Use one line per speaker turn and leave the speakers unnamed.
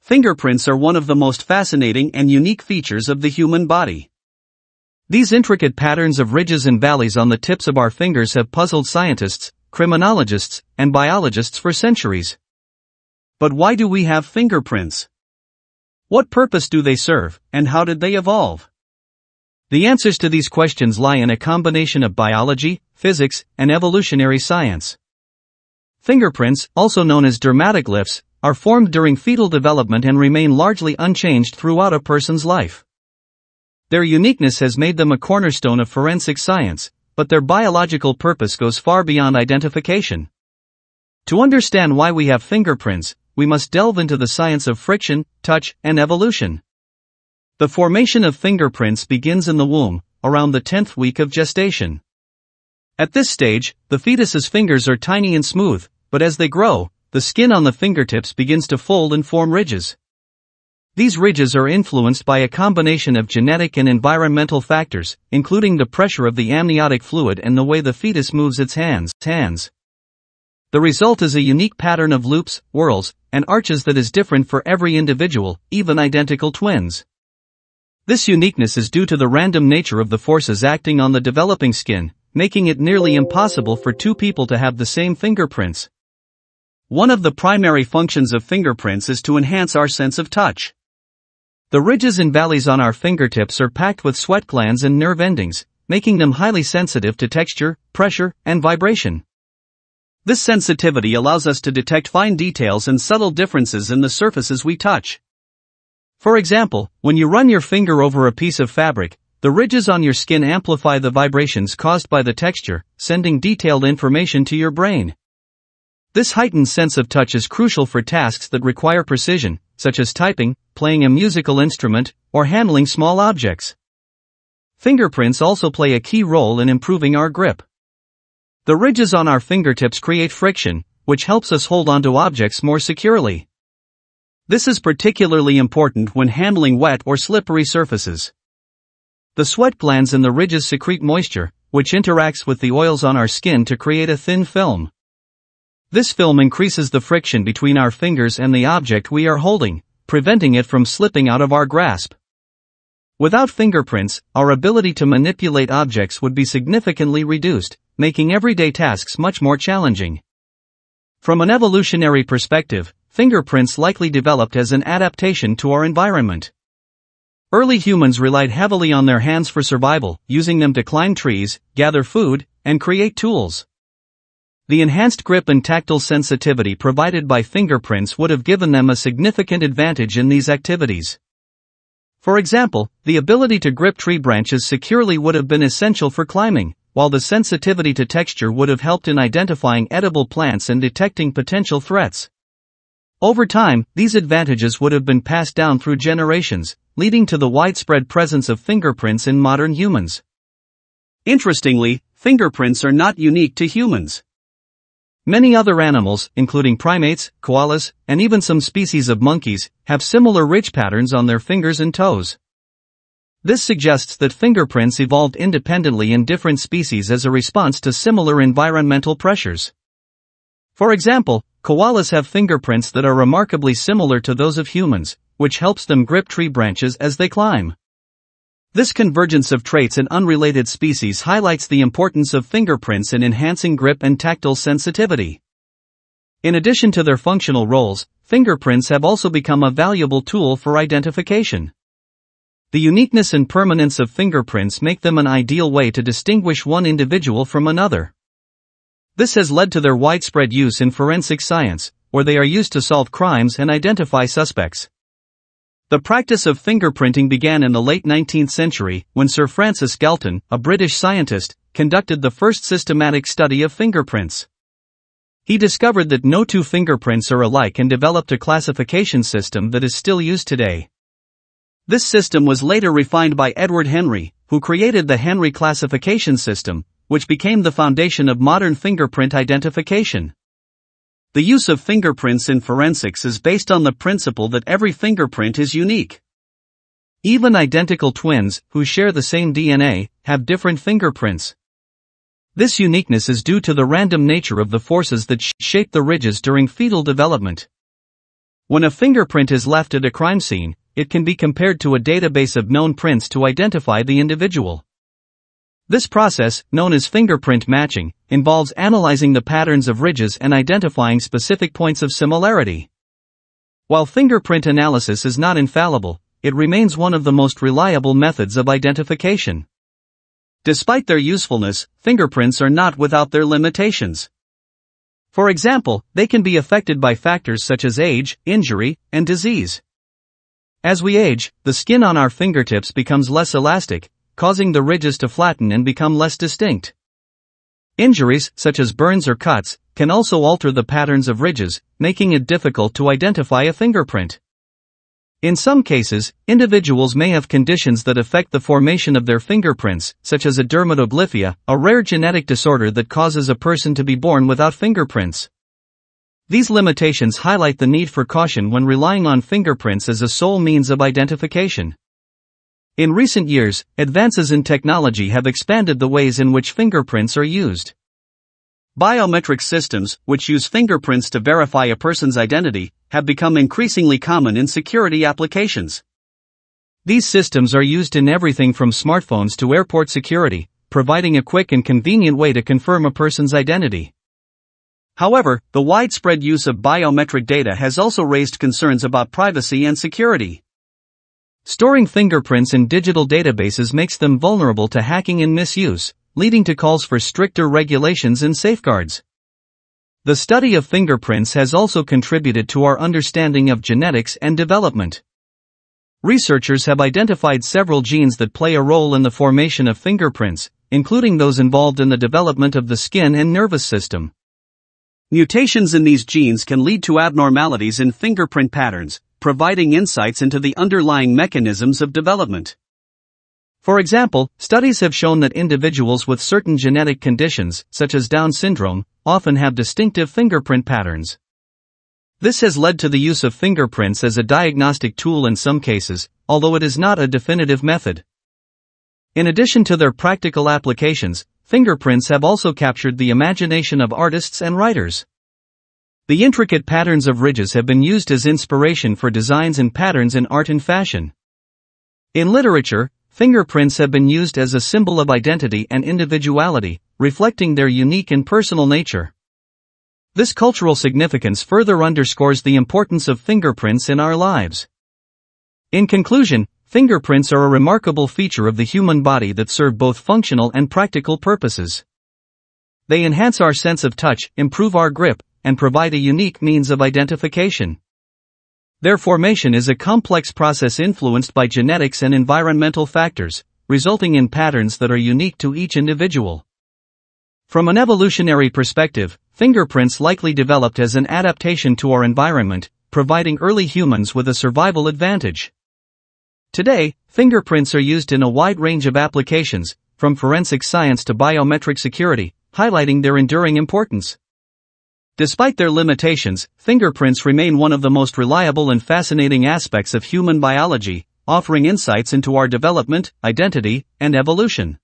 Fingerprints are one of the most fascinating and unique features of the human body. These intricate patterns of ridges and valleys on the tips of our fingers have puzzled scientists, criminologists, and biologists for centuries. But why do we have fingerprints? What purpose do they serve, and how did they evolve? The answers to these questions lie in a combination of biology, physics, and evolutionary science. Fingerprints, also known as dermatoglyphs, are formed during fetal development and remain largely unchanged throughout a person's life. Their uniqueness has made them a cornerstone of forensic science, but their biological purpose goes far beyond identification. To understand why we have fingerprints, we must delve into the science of friction, touch, and evolution. The formation of fingerprints begins in the womb, around the 10th week of gestation. At this stage, the fetus's fingers are tiny and smooth, but as they grow, the skin on the fingertips begins to fold and form ridges. These ridges are influenced by a combination of genetic and environmental factors, including the pressure of the amniotic fluid and the way the fetus moves its hands. The result is a unique pattern of loops, whorls, and arches that is different for every individual, even identical twins. This uniqueness is due to the random nature of the forces acting on the developing skin, making it nearly impossible for two people to have the same fingerprints. One of the primary functions of fingerprints is to enhance our sense of touch. The ridges and valleys on our fingertips are packed with sweat glands and nerve endings, making them highly sensitive to texture, pressure, and vibration. This sensitivity allows us to detect fine details and subtle differences in the surfaces we touch. For example, when you run your finger over a piece of fabric, the ridges on your skin amplify the vibrations caused by the texture, sending detailed information to your brain. This heightened sense of touch is crucial for tasks that require precision, such as typing, playing a musical instrument, or handling small objects. Fingerprints also play a key role in improving our grip. The ridges on our fingertips create friction, which helps us hold onto objects more securely. This is particularly important when handling wet or slippery surfaces. The sweat glands in the ridges secrete moisture, which interacts with the oils on our skin to create a thin film. This film increases the friction between our fingers and the object we are holding, preventing it from slipping out of our grasp. Without fingerprints, our ability to manipulate objects would be significantly reduced, making everyday tasks much more challenging. From an evolutionary perspective, fingerprints likely developed as an adaptation to our environment. Early humans relied heavily on their hands for survival, using them to climb trees, gather food, and create tools. The enhanced grip and tactile sensitivity provided by fingerprints would have given them a significant advantage in these activities. For example, the ability to grip tree branches securely would have been essential for climbing, while the sensitivity to texture would have helped in identifying edible plants and detecting potential threats. Over time, these advantages would have been passed down through generations, leading to the widespread presence of fingerprints in modern humans. Interestingly, fingerprints are not unique to humans. Many other animals, including primates, koalas, and even some species of monkeys, have similar ridge patterns on their fingers and toes. This suggests that fingerprints evolved independently in different species as a response to similar environmental pressures. For example, koalas have fingerprints that are remarkably similar to those of humans, which helps them grip tree branches as they climb. This convergence of traits in unrelated species highlights the importance of fingerprints in enhancing grip and tactile sensitivity. In addition to their functional roles, fingerprints have also become a valuable tool for identification. The uniqueness and permanence of fingerprints make them an ideal way to distinguish one individual from another. This has led to their widespread use in forensic science, where they are used to solve crimes and identify suspects. The practice of fingerprinting began in the late 19th century, when Sir Francis Galton, a British scientist, conducted the first systematic study of fingerprints. He discovered that no two fingerprints are alike and developed a classification system that is still used today. This system was later refined by Edward Henry, who created the Henry classification system, which became the foundation of modern fingerprint identification. The use of fingerprints in forensics is based on the principle that every fingerprint is unique. Even identical twins, who share the same DNA, have different fingerprints. This uniqueness is due to the random nature of the forces that shape the ridges during fetal development. When a fingerprint is left at a crime scene, it can be compared to a database of known prints to identify the individual. This process, known as fingerprint matching, involves analyzing the patterns of ridges and identifying specific points of similarity. While fingerprint analysis is not infallible, it remains one of the most reliable methods of identification. Despite their usefulness, fingerprints are not without their limitations. For example, they can be affected by factors such as age, injury, and disease. As we age, the skin on our fingertips becomes less elastic, causing the ridges to flatten and become less distinct. Injuries, such as burns or cuts, can also alter the patterns of ridges, making it difficult to identify a fingerprint. In some cases, individuals may have conditions that affect the formation of their fingerprints, such as a dermatoglyphia, a rare genetic disorder that causes a person to be born without fingerprints. These limitations highlight the need for caution when relying on fingerprints as a sole means of identification. In recent years, advances in technology have expanded the ways in which fingerprints are used. Biometric systems, which use fingerprints to verify a person's identity, have become increasingly common in security applications. These systems are used in everything from smartphones to airport security, providing a quick and convenient way to confirm a person's identity. However, the widespread use of biometric data has also raised concerns about privacy and security. Storing fingerprints in digital databases makes them vulnerable to hacking and misuse, leading to calls for stricter regulations and safeguards. The study of fingerprints has also contributed to our understanding of genetics and development. Researchers have identified several genes that play a role in the formation of fingerprints, including those involved in the development of the skin and nervous system. Mutations in these genes can lead to abnormalities in fingerprint patterns, providing insights into the underlying mechanisms of development. For example, studies have shown that individuals with certain genetic conditions, such as Down syndrome, often have distinctive fingerprint patterns. This has led to the use of fingerprints as a diagnostic tool in some cases, although it is not a definitive method. In addition to their practical applications, fingerprints have also captured the imagination of artists and writers. The intricate patterns of ridges have been used as inspiration for designs and patterns in art and fashion. In literature, fingerprints have been used as a symbol of identity and individuality, reflecting their unique and personal nature. This cultural significance further underscores the importance of fingerprints in our lives. In conclusion, fingerprints are a remarkable feature of the human body that serve both functional and practical purposes. They enhance our sense of touch, improve our grip, and provide a unique means of identification. Their formation is a complex process influenced by genetics and environmental factors, resulting in patterns that are unique to each individual. From an evolutionary perspective, fingerprints likely developed as an adaptation to our environment, providing early humans with a survival advantage. Today, fingerprints are used in a wide range of applications, from forensic science to biometric security, highlighting their enduring importance. Despite their limitations, fingerprints remain one of the most reliable and fascinating aspects of human biology, offering insights into our development, identity, and evolution.